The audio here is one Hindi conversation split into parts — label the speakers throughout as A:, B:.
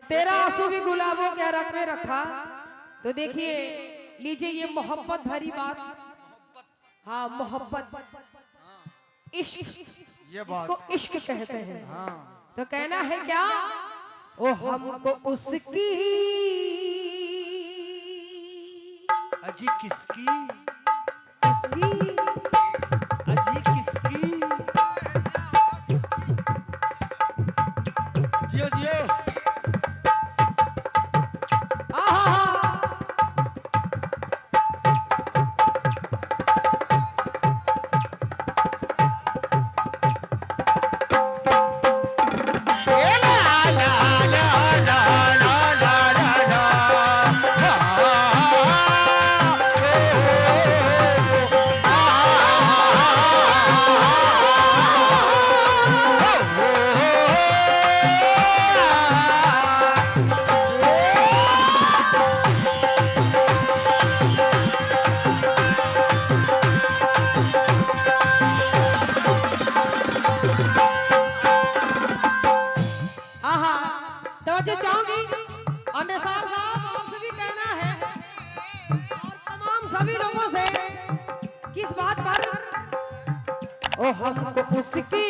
A: तेरा आंसू भी गुलाबों के रंग में रखा। तो देखिए, लीजिए ये मोहब्बत भरी बात। हाँ, मोहब्बत, इश्क, इसको इश्क कहते हैं। तो कहना है क्या, ओ हमको उसकी
B: अजी किसकी,
A: उसकी
B: अजी किसकी, जियो जियो।
A: चाहूंगी और निसार साहब आपसे भी कहना है और तमाम सभी लोगों से किस बात पर, ओ हमको उसकी,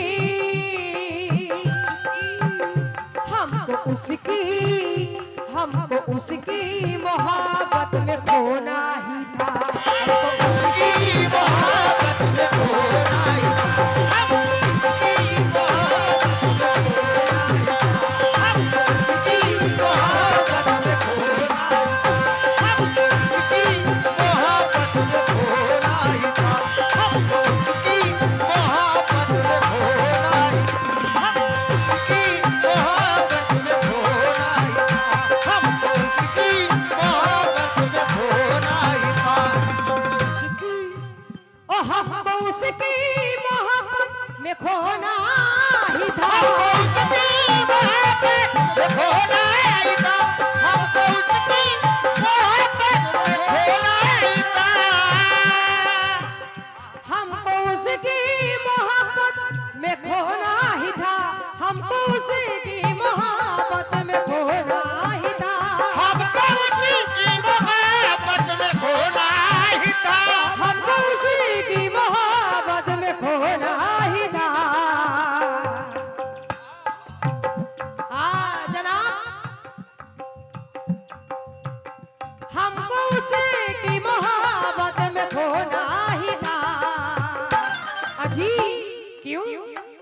A: हमको उसकी, हमको उसकी मोहब्बत में खोना ही था, हमको उसकी मोहब्बत में खोना ही था।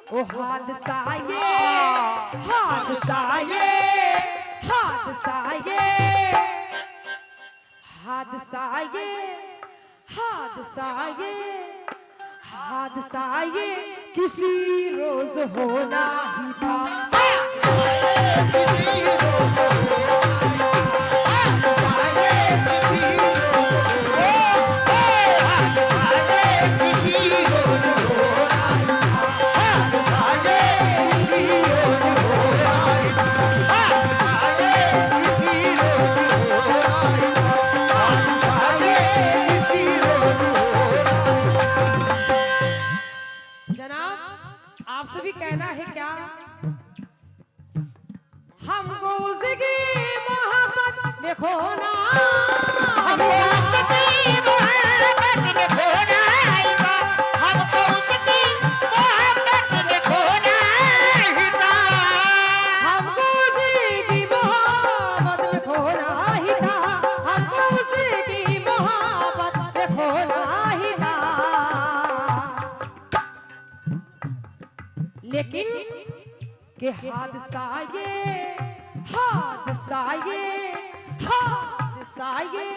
A: ओ हादसा ये, हादसा ये, हादसा ये, हादसा ये, हादसा ये, हादसा ये किसी रोज होना ही था, किसी रोज आपसे भी कहना है क्या, हमको उसकी मोहब्बत में खोना, हमको उसकी मोहब्बत में खोना, हमको उसकी मोहब्बत में खोना ही था, हमको उसकी मोहब्बत में खोना ही था, हमको उसकी मोहब्बत में खोना ही था। लेकिन के हादसा ये, हादसा ये, हादसा ये,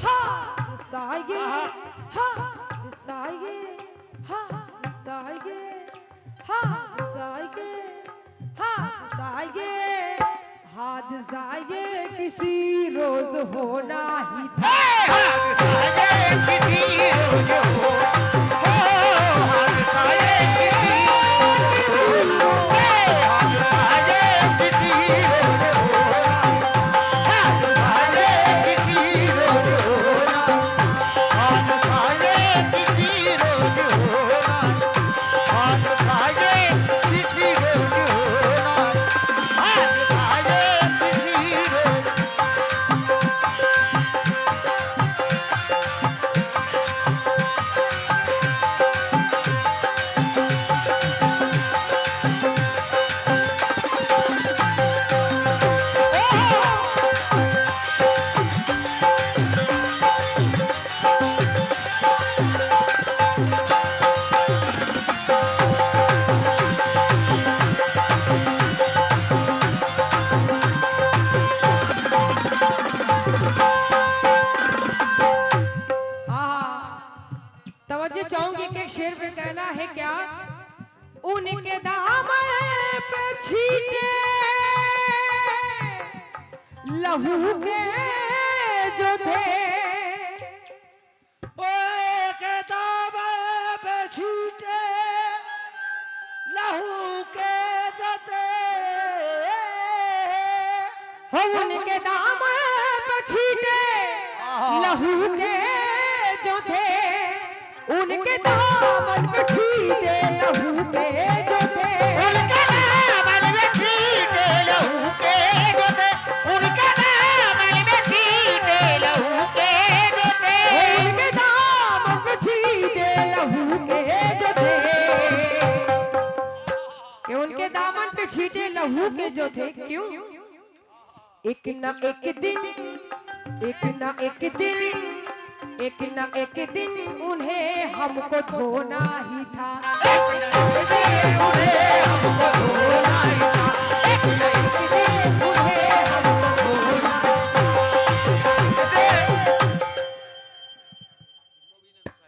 A: हादसा ये, हादसा ये, हादसा ये, हादसा ये, हादसा ये, हादसा ये किसी रोज होना ही था, हादसा ये किसी रोज होना, हादसा ये किसी शेर पे कहना है क्या, उनके दामन पे छीटे लहू के जो थे,
B: के दामन पे छूटे लहू के जते,
A: हो उनके दामन पे छीटे लहू के जो थे, उनके दामन पे छीटे लहू के जो थे,
B: उनके दामन पे छीटे लहू के जो थे, उनके दामन पे छीटे लहू के जो थे,
A: उनके दामन पे छीटे लहू के जो थे, कि उनके दामन पे छीटे लहू के जो थे। क्यों? एक ना एक दिन, एक ना एक दिन, एक ना एक दिन उन्हें हमको धोना ही था,
B: उन्हें हमको धोना ही था,
A: एक ना एक दिन उन्हें हमको धोना।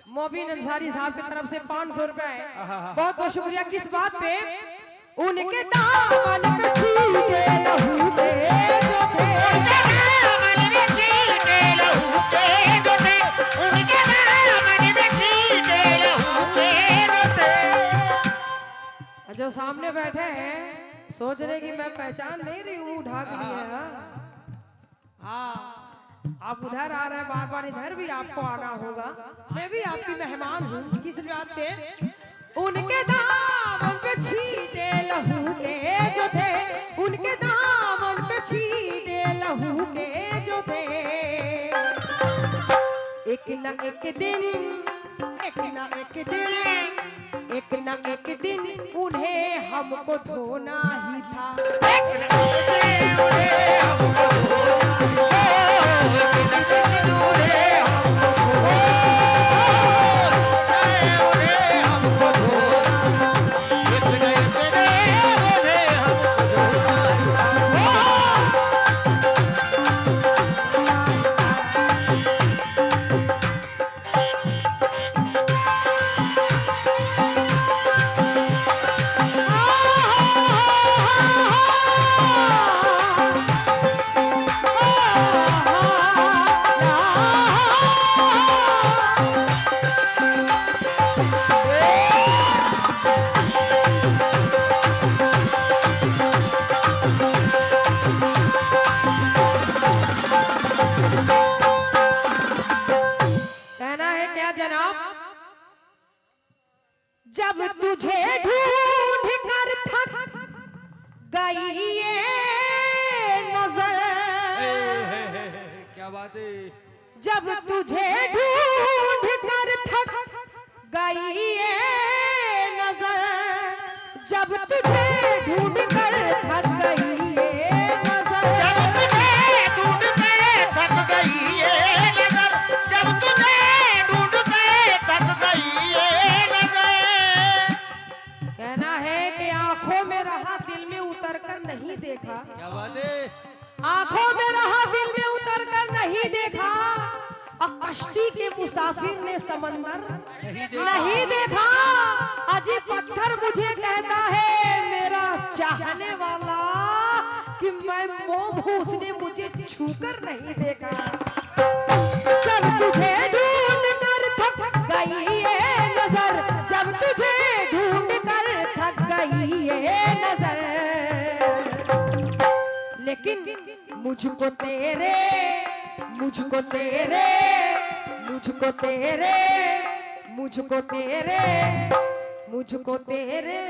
A: मोबिन अंसारी साहब की तरफ से 500 रुपए, बहुत बहुत शुक्रिया। किस बात पे? उनके दामन पे छीटे लहू के जो थे,
B: उनके दामन पे छीटे लहू के जो थे, उनके दामन पे छीटे लहू के जो थे।
A: जो सामने बैठे हैं सोच रहे कि मैं पहचान नहीं रही हूँ, ढाक लिया। हाँ, आप उधर आ रहे हैं, बार बार इधर भी आपको आना होगा। मैं भी आपकी मेहमान हूँ। किस बात पे? उनके दामन पे छीटे लहू के जो थे, उनके दामन पे छीटे लहू के जो थे, एक ना एक दिन, एक ना एक दिन, एक ना एक दिन उन्हें हमको धोना ही था, जब तुझे ढूंढ कर थक गई ये नजर,
B: क्या बात है,
A: जब तुझे ढूंढ कर थक गई ये नजर, जब तुझे ढूंढ कर थक गई ये नजर,
B: जब तुझे ढूंढ के थक गई ये नजर, जब तुझे ढूंढ के थक गई ये नजर।
A: कहना है कि आंखों में रहा दिल में उतर कर नहीं देखा,
B: क्या बात है,
A: आंखों में रहा दिल में उतर कर नहीं देखा, और कश्ती के मुसाफिर ने समंदर नहीं देखा, अजी पत्थर मुझे कहता है मेरा चाहने वाला कि मैं मोम हूँ, उसने मुझे छूकर नहीं देखा, जब तुझे ढूंढ कर थक गई ये नजर, जब तुझे ढूंढ कर थक गई ये नजर, लेकिन मुझको तेरे, मुझको तेरे, मुझको तेरे, मुझको तेरे, मुझको तेरे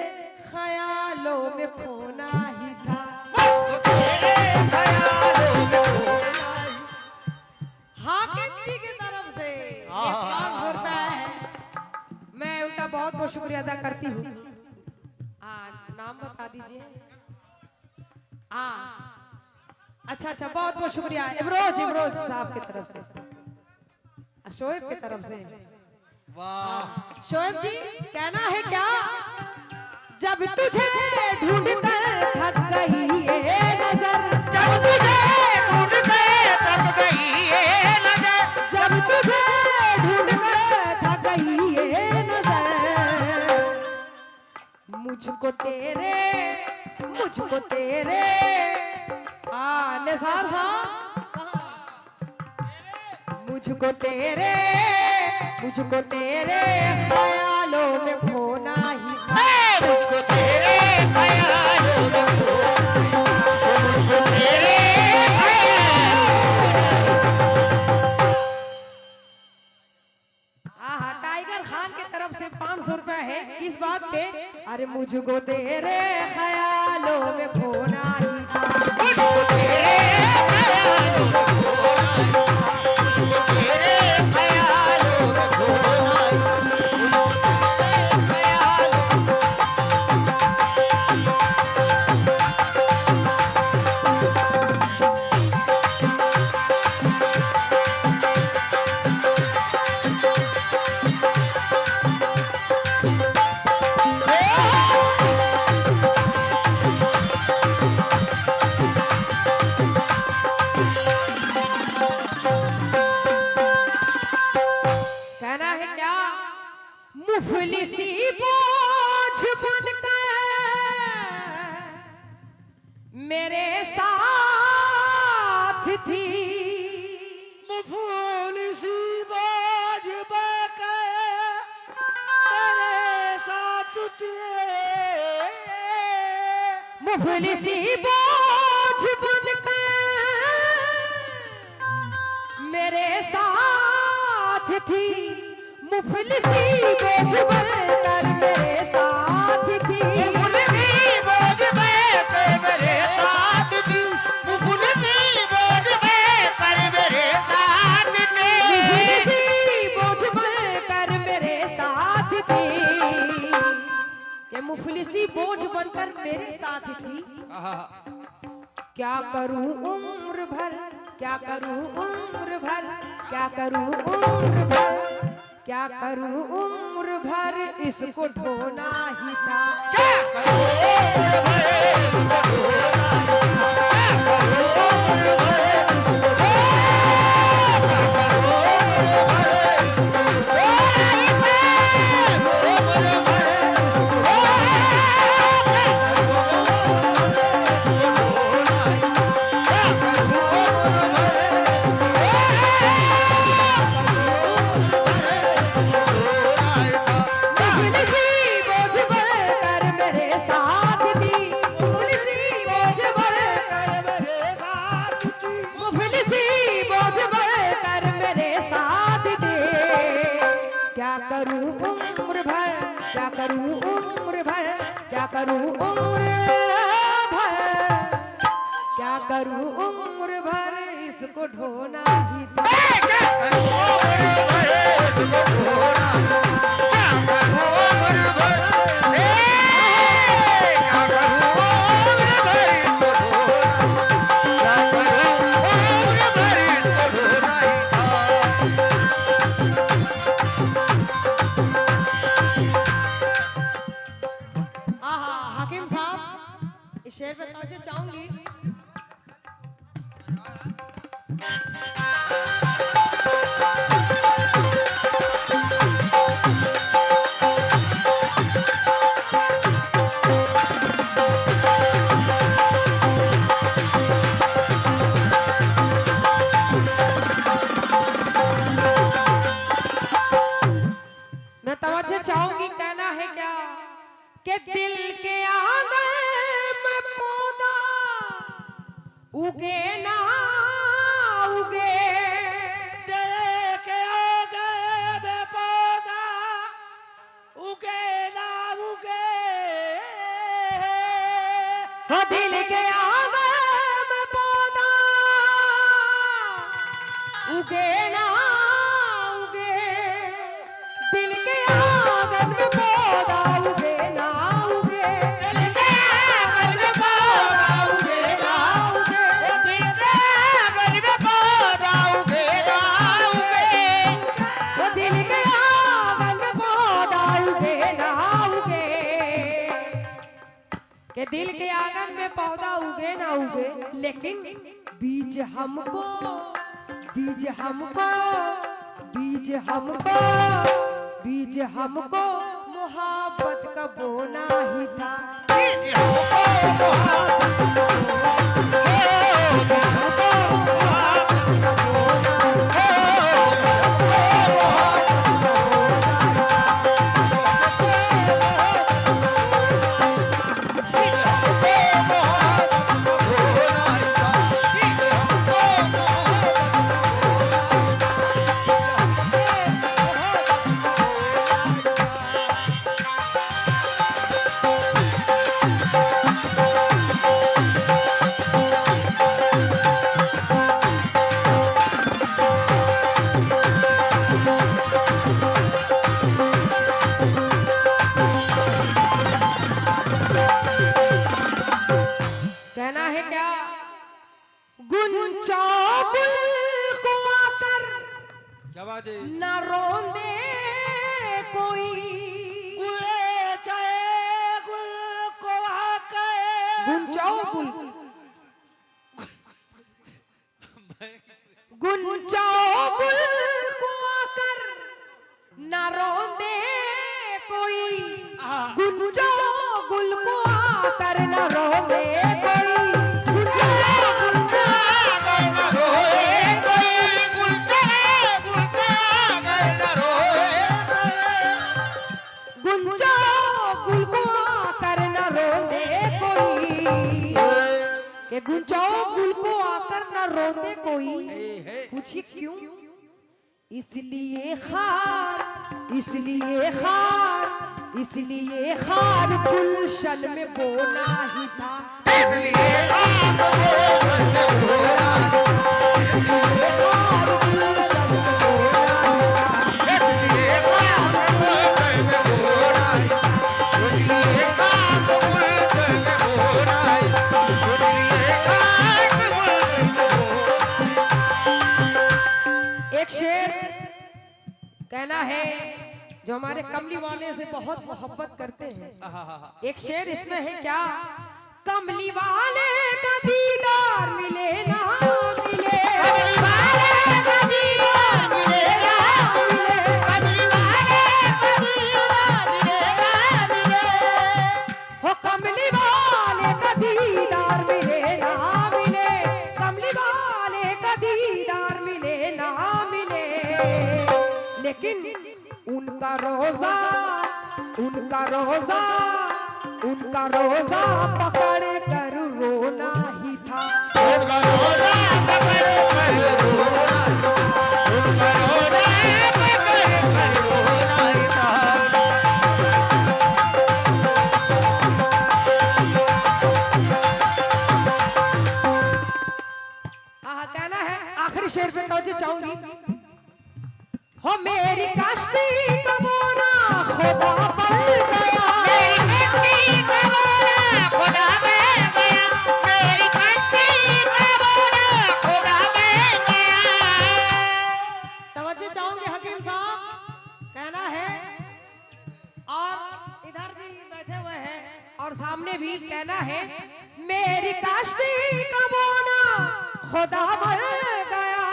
A: ख्यालों में खोना ही था,
B: तो तेरे ख्यालों में खोना ही।
A: हाकिम जी की तरफ से 500 रुपए है, मैं उनका बहुत बहुत शुक्रिया अदा करती हूँ। नाम बता दीजिए। अच्छा अच्छा, बहुत बहुत शुक्रिया इब्रोज, इब्रोज साहब की तरफ से, शोएब की तरफ से।
B: वाह,
A: शोएब जी कहना है क्या, जब तुझे ढूंढ कर थक गई ये नजर,
B: जब तुझे ढूंढ के थक गई ये नजर,
A: जब तुझे ढूंढ कर थक गई ये नजर, आगे साहब साहब मुझको तेरे ख्यालों में खोना ही था।
B: मुझको तेरे ख्यालों में मुझको तेरे
A: टाइगर खान की तरफ से 500 रुपया है इस बात पे। अरे मुझको तेरे ख्यालों में खोना ही था।
B: मुझको तेरे ख्यालों में
A: मुफलिसी बोझ बनकर मेरे साथ थी।
B: मुफलिसी बोझ बनकर मेरे साथ थी।
A: मुफलिसी बोझ बनकर मेरे साथ थी। मुफलिसी बोझ बनकर मेरे साथ थी।
B: मुफलिसी बोझ बनकर मेरे साथ थी। मुफलिसी बोझ बनकर मेरे साथ थी।
A: मुफलिसी बोझ बनकर मेरे साथ थी। कि मुफलिसी बोझ बनकर मेरे साथ थी। क्या करूं उम्र भर, क्या करूं उम्र भर, क्या करूं उम्र भर, क्या करूं उम्र भर इसको ढोना ही था।
B: क्या करूं उम्र भर इसको ढोना ही था। क्या करूं उम्र भर इसको
A: करूं उम्र भर इसको ढोना ही था। हाकिम साहब इस शेर पे तवज्जो चाहूंगी। मैं तवज्जो चाहूंगी। कहना है क्या कि दिल के आंगन में पौधा उगे ना उगे।
B: दिल के आंगन में पौधा उगे ना उगे।
A: हाँ दिल के आंगन में पौधा उगे ना उगे। दिल के आंगन में पौधा उगे ना उगे।
B: दिल के आंगन में पौधा उगे ना उगे। दिल के आंगन में पौधा उगे ना उगे।
A: वो दिल के आंगन में पौधा उगे ना उगे। के दिल के आंगन में पौधा उगे ना उगे, लेकिन बीज हमको बीज हमको बीज हमको बीज हमको मोहब्बत का बोना ही था।
B: बीज हमको मोहब्बत का बोना ही था।
C: क्या बात है?
A: ना रोंदे कोई
B: गुले चाहे गुल को आके
A: गुंचाओ गुंचाओ गुल को आकर ना रोंदे कोई गुंचाओ गुल को आकर ना रोंदे कोई गुंचाओ गुल को आकर ना रोए
B: कोई गुलता न रोए
A: गुंचाओ गुल को आकर ना रोंदे कोई के गुंचाओ गुल को आकर ना रोंदे कोई पूछिए क्यों? इसलिए खार गुलशन में बोना ही था।
B: इसलिए आप
A: एक शेर कहना है जो हमारे कमली वाले से बहुत मोहब्बत करते हैं। एक शेर इसमें है क्या? कमली वाले का दीदार मिले ना मिले,
B: कमली वाले का दीदार मिले ना मिले, कमली वाले का दीदार मिले ना मिले,
A: हो कमली वाले का दीदार मिले ना मिले, कमली वाले का दीदार मिले ना मिले, लेकिन उनका रोजा पकड़ कर रोना ही था।
B: उनका रोजा पकड़ कर रोना, उनका रोजा पकड़ कर रोना ही था।
A: कहना है आखिरी शेर पे तवज्जो चाहूंगी। हो मेरी कश्ती का बोरा खुदा बन गया,
B: मेरी कश्ती का बोरा खुदा बन गया, मेरी कश्ती का बोरा खुदा बन गया।
A: तवज्जो चाहूंगी हकीम साहब। कहना है और इधर भी बैठे हुए हैं और सामने भी कहना है मेरी कश्ती का बोरा खुदा बन गया,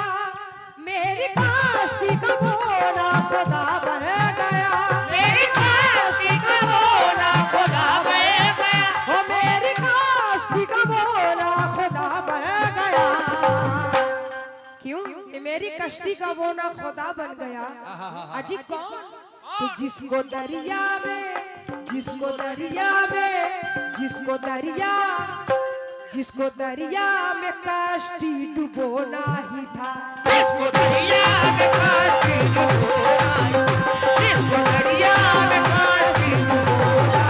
A: मेरी कश्ती का बोरा खुदा बन गया,
B: मेरी कश्ती का बोरा खुदा बन गया,
A: हो मेरी कश्ती का बोरा खुदा बन गया। क्यों कि मेरी कश्ती का बोरा खुदा बन गया? अजी कौन? कि जिसको दरिया में कश्ती डुबोना ही था।
B: इसको दरिया में कश्ती डुबोना, इसको दरिया में कश्ती डुबोना,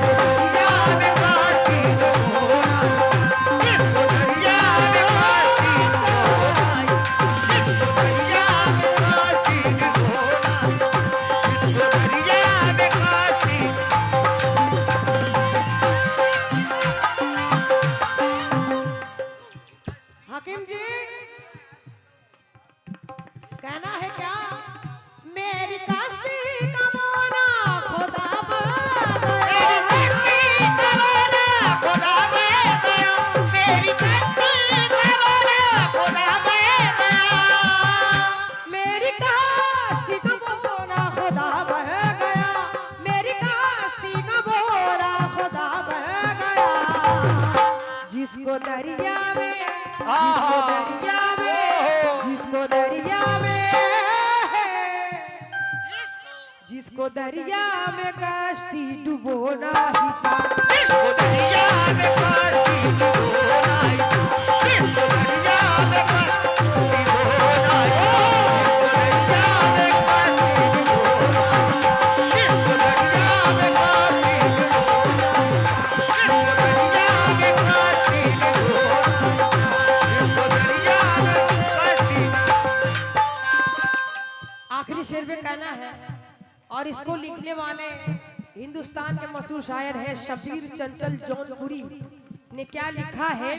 B: दरिया में कश्ती डुबोना, इसको दरिया में कश्ती डुबोना, इसको दरिया में कश्ती डुबोना, इसको दरिया में कश्ती।
A: हकीम जी कहना है क्या? मेरी कश्ती का बोरा खुदा बन
B: मेरी
A: गया,
B: कश्ती का बोरा खुदा बन गया, मेरी कश्ती का बोरा खुदा बन गया।
A: मेरी कश्ती का बोरा खुदा बन गया, मेरी कश्ती का बोरा खुदा बन गया। जिसको दरिया में कश्ती डुबोना ही था।
B: इसको दरिया में कश्ती डुबोना, इसको दरिया में कश्ती डुबोना, इसको दरिया में कश्ती डुबोना, इसको दरिया में कश्ती डुबोना, इसको दरिया में कश्ती।
A: आखिरी शेर में कहना है और इसको लिखने वाले हिंदुस्तान के मशहूर शायर है शबीर चंचल जौनपुरी ने क्या लिखा है?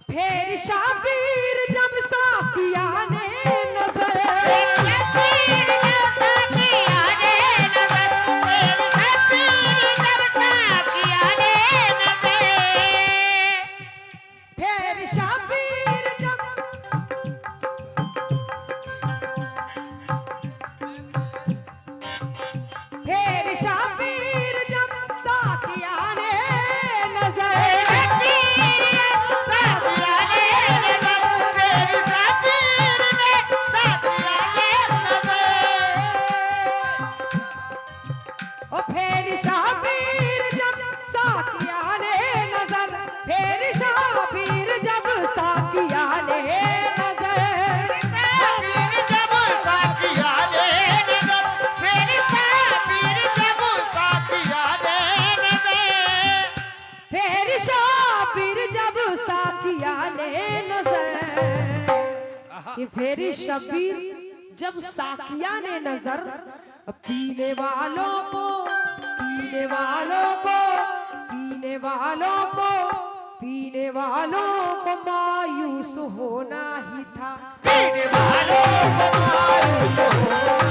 A: फिर शबीर जब साकिया ने फिर शाबीर जब फिर शाबीर जब साकिया ने नजर ओ फिर शाबीर जब साकिया ने नजर फिर शाबीर जब साकिया ने नजर फिर शाबीर जब साकिया ने नजर कि फिर शबीर जब साकिया ने नजर पीने वालों को पीने वालों को पीने वालों को पीने वालों को मायूस होना ही था
B: पीने वालों को मायूस होना